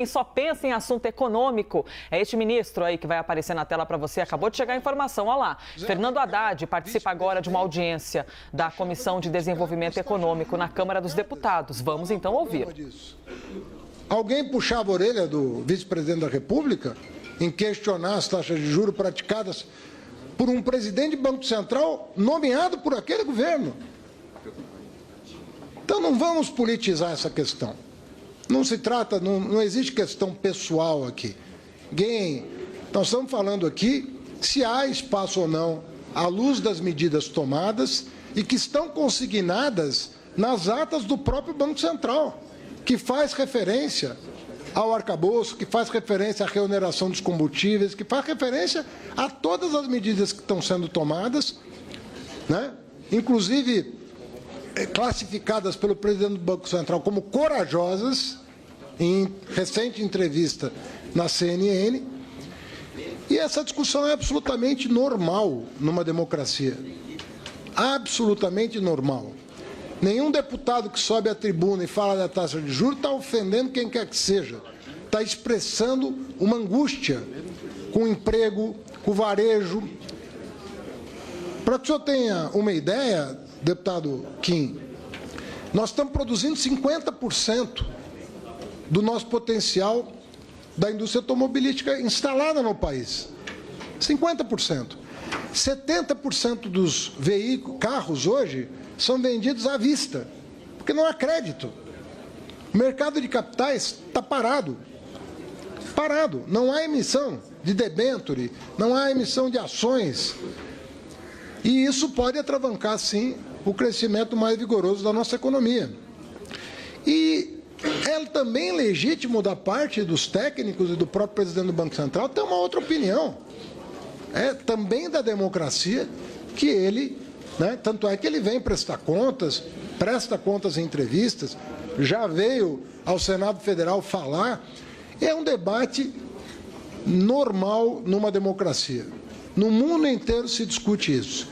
Quem só pensa em assunto econômico é este ministro aí que vai aparecer na tela para você. Acabou de chegar a informação, olha lá. Fernando Haddad participa agora de uma audiência da Comissão de Desenvolvimento Econômico na Câmara dos Deputados. Vamos então ouvir. Alguém puxava a orelha do vice-presidente da República em questionar as taxas de juros praticadas por um presidente de Banco Central nomeado por aquele governo. Então não vamos politizar essa questão. Não se trata, não existe questão pessoal aqui. Nós estamos falando aqui se há espaço ou não, à luz das medidas tomadas e que estão consignadas nas atas do próprio Banco Central, que faz referência ao arcabouço, que faz referência à reoneração dos combustíveis, que faz referência a todas as medidas que estão sendo tomadas, né? Inclusive classificadas pelo presidente do Banco Central como corajosas, em recente entrevista na CNN, e essa discussão é absolutamente normal numa democracia. Absolutamente normal. Nenhum deputado que sobe à tribuna e fala da taxa de juros está ofendendo quem quer que seja. Está expressando uma angústia com o emprego, com o varejo. Para que o senhor tenha uma ideia, deputado Kim, nós estamos produzindo 50% do nosso potencial da indústria automobilística instalada no país. 50%. 70% dos carros hoje são vendidos à vista, porque não há crédito. O mercado de capitais está parado. Parado. Não há emissão de debênture, não há emissão de ações. E isso pode atravancar, sim, o crescimento mais vigoroso da nossa economia. E é também legítimo da parte dos técnicos e do próprio presidente do Banco Central ter uma outra opinião. É também da democracia que ele, né, tanto é que ele vem prestar contas, presta contas em entrevistas, já veio ao Senado Federal falar. É um debate normal numa democracia. No mundo inteiro se discute isso.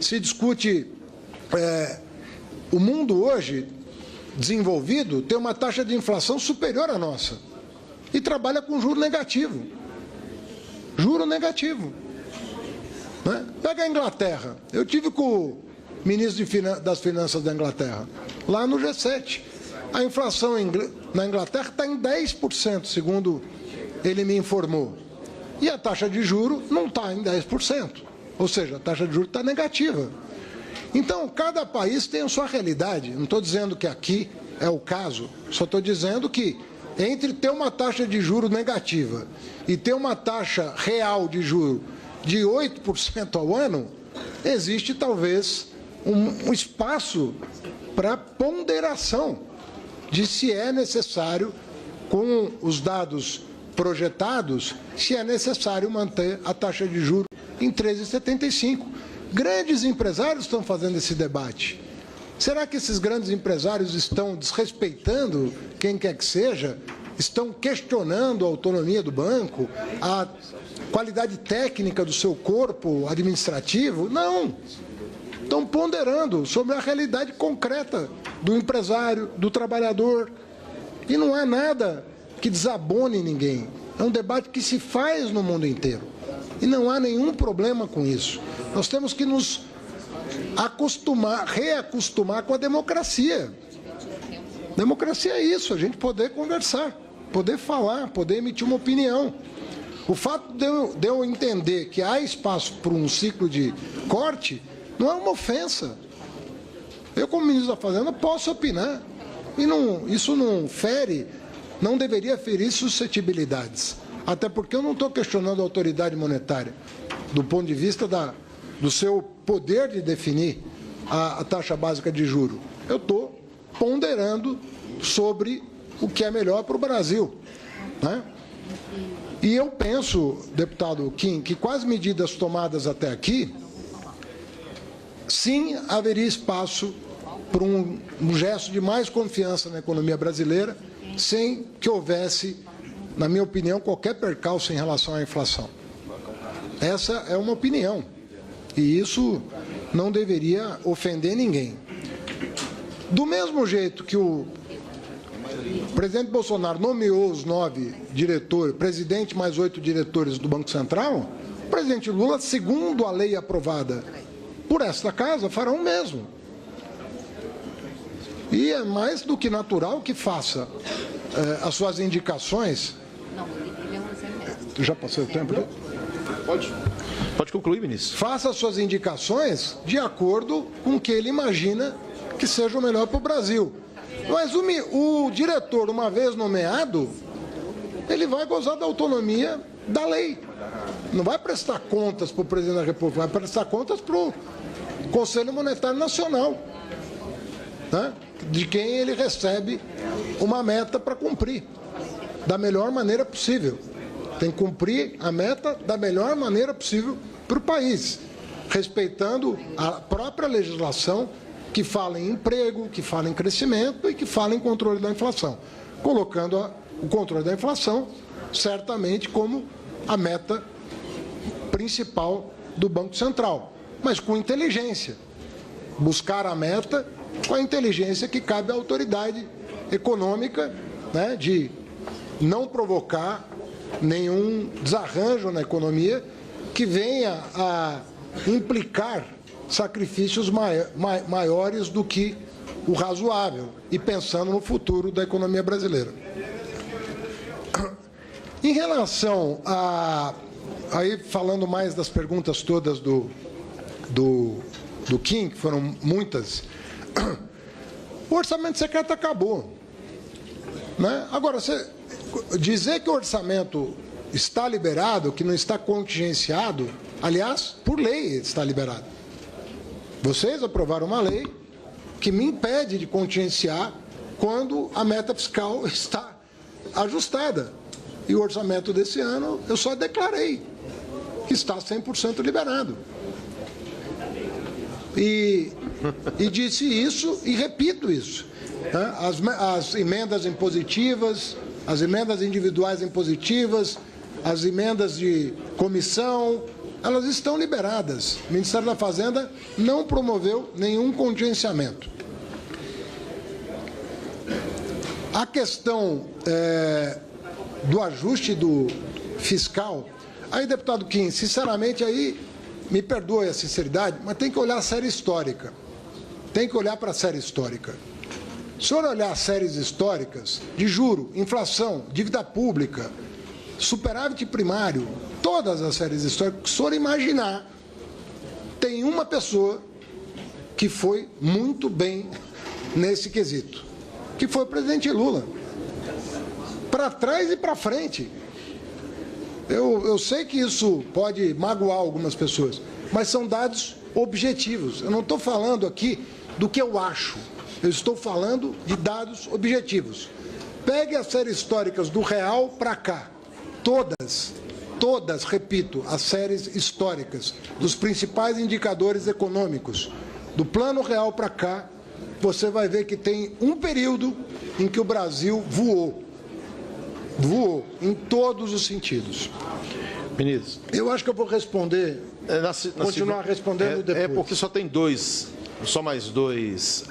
Se discute... o mundo hoje desenvolvido tem uma taxa de inflação superior à nossa e trabalha com juro negativo. Juro negativo. Né? Pega a Inglaterra. Eu tive com o ministro das Finanças da Inglaterra, lá no G7. A inflação na Inglaterra está em 10%, segundo ele me informou. E a taxa de juro não está em 10%. Ou seja, a taxa de juros está negativa. Então, cada país tem a sua realidade. Não estou dizendo que aqui é o caso, só estou dizendo que entre ter uma taxa de juros negativa e ter uma taxa real de juros de 8% ao ano, existe talvez um espaço para ponderação de se é necessário, com os dados projetados, se é necessário manter a taxa de juros em 13,75%. Grandes empresários estão fazendo esse debate. Será que esses grandes empresários estão desrespeitando quem quer que seja? Estão questionando a autonomia do banco, a qualidade técnica do seu corpo administrativo? Não. Estão ponderando sobre a realidade concreta do empresário, do trabalhador. E não há nada que desabone ninguém. É um debate que se faz no mundo inteiro. E não há nenhum problema com isso. Nós temos que nos reacostumar com a democracia. Democracia é isso, a gente poder conversar, poder falar, poder emitir uma opinião. O fato de eu entender que há espaço para um ciclo de corte não é uma ofensa. Eu, como ministro da Fazenda, posso opinar. E isso não deveria ferir suscetibilidades. Até porque eu não estou questionando a autoridade monetária, do ponto de vista do seu poder de definir a taxa básica de juros. Eu estou ponderando sobre o que é melhor para o Brasil. Né? E eu penso, deputado Kim, que com as medidas tomadas até aqui, sim, haveria espaço para um gesto de mais confiança na economia brasileira, sem que houvesse, na minha opinião, qualquer percalço em relação à inflação. Essa é uma opinião. E isso não deveria ofender ninguém. Do mesmo jeito que o presidente Bolsonaro nomeou os 9 diretores, presidente mais 8 diretores do Banco Central, o presidente Lula, segundo a lei aprovada por esta casa, fará o mesmo. E é mais do que natural que faça as suas indicações. Não, ele é um semestre. Tu já passou o tempo? Pode concluir, ministro. Faça as suas indicações de acordo com o que ele imagina que seja o melhor para o Brasil. Mas o diretor, uma vez nomeado, ele vai gozar da autonomia da lei. Não vai prestar contas para o presidente da República, vai prestar contas para o Conselho Monetário Nacional, né? De quem ele recebe uma meta para cumprir, da melhor maneira possível. Tem que cumprir a meta da melhor maneira possível para o país, respeitando a própria legislação que fala em emprego, que fala em crescimento e que fala em controle da inflação, colocando o controle da inflação certamente como a meta principal do Banco Central, mas com inteligência. Buscar a meta com a inteligência que cabe à autoridade econômica, né, de não provocar nenhum desarranjo na economia que venha a implicar sacrifícios maiores do que o razoável, e pensando no futuro da economia brasileira. Em relação a... Aí, falando mais das perguntas todas do Kim, que foram muitas, o orçamento secreto acabou, né? Agora, dizer que o orçamento está liberado, que não está contingenciado, aliás, por lei está liberado. Vocês aprovaram uma lei que me impede de contingenciar quando a meta fiscal está ajustada. E o orçamento desse ano, eu só declarei que está 100% liberado. E disse isso e repito isso, né? As emendas impositivas, as emendas individuais impositivas, as emendas de comissão, elas estão liberadas. O Ministério da Fazenda não promoveu nenhum contingenciamento. A questão do ajuste do fiscal, aí, deputado Kim, sinceramente, aí, me perdoe a sinceridade, mas tem que olhar a série histórica. Tem que olhar para a série histórica. Se o senhor olhar as séries históricas de juro, inflação, dívida pública, superávit primário, todas as séries históricas, que o senhor imaginar, tem uma pessoa que foi muito bem nesse quesito, que foi o presidente Lula. Para trás e para frente. Eu sei que isso pode magoar algumas pessoas, mas são dados objetivos. Eu não estou falando aqui do que eu acho, eu estou falando de dados objetivos. Pegue as séries históricas do real para cá, todas, repito, as séries históricas dos principais indicadores econômicos, do plano real para cá, você vai ver que tem um período em que o Brasil voou em todos os sentidos. Ministro. Eu acho que eu vou responder, continuar respondendo depois. É porque só tem dois, só mais dois